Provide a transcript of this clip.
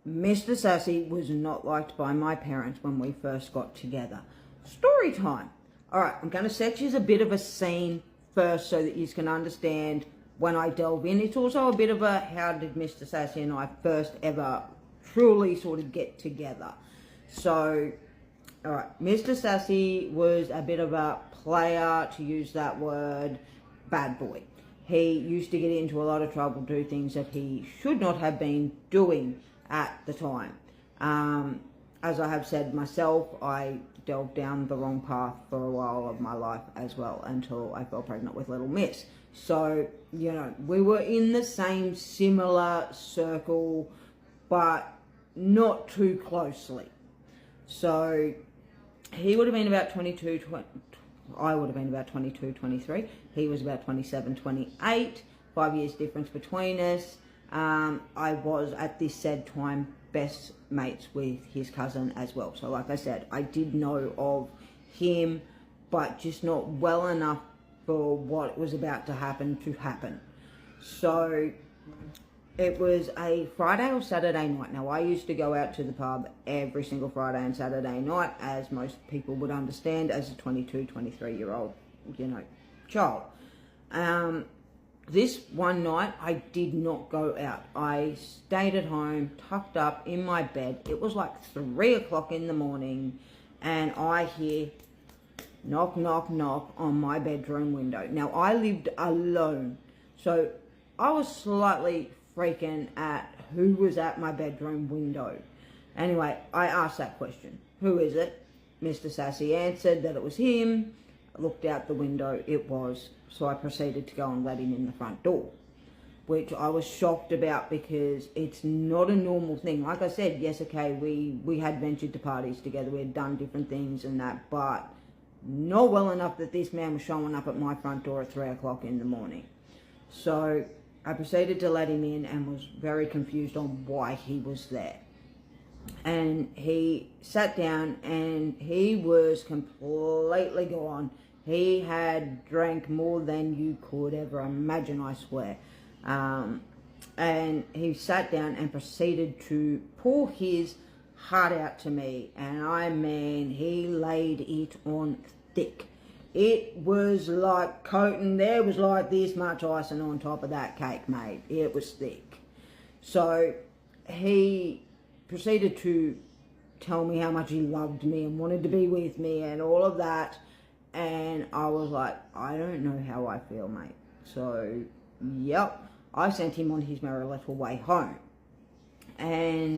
Mr. Sassy was not liked by my parents when we first got together. Story time. All right, I'm going to set you a bit of a scene first so that you can understand when I delve in. It's also a bit of a how did Mr. Sassy and I first ever truly sort of get together. So, all right, Mr. Sassy was a bit of a player, to use that word, bad boy. He used to get into a lot of trouble, do things that he should not have been doing at the time. As I have said myself, I delved down the wrong path for a while of my life as well until I fell pregnant with little Miss. So, you know, we were in the same similar circle, but not too closely. So he would have been about 22, I would have been about 22, 23. He was about 27, 28. 5 years difference between us. I was, at this said time, best mates with his cousin as well. So like I said, I did know of him, but just not well enough for what was about to happen. So it was a Friday or Saturday night. Now, I used to go out to the pub every single Friday and Saturday night, as most people would understand, as a 22, 23-year-old, you know, child. This one night, I did not go out. I stayed at home, tucked up in my bed. It was like 3 o'clock in the morning, and I hear knock, knock, knock on my bedroom window. Now, I lived alone, so I was slightly freaking at who was at my bedroom window. Anyway, I asked that question. Who is it? Mr. Sassy answered that it was him. I looked out the window. It was. So I proceeded to go and let him in the front door, which I was shocked about because it's not a normal thing. Like I said, yes, okay, we had ventured to parties together. We had done different things and that, but not well enough that this man was showing up at my front door at 3 o'clock in the morning. So I proceeded to let him in and was very confused on why he was there. And he sat down and he was completely gone. He had drank more than you could ever imagine, I swear. And he sat down and proceeded to pour his heart out to me. And I mean, he laid it on thick. It was like coating. There was like this much icing on top of that cake, mate. It was thick. So he proceeded to tell me how much he loved me and wanted to be with me and all of that. And I was like, I don't know how I feel, mate. So, yep, I sent him on his merry little way home. And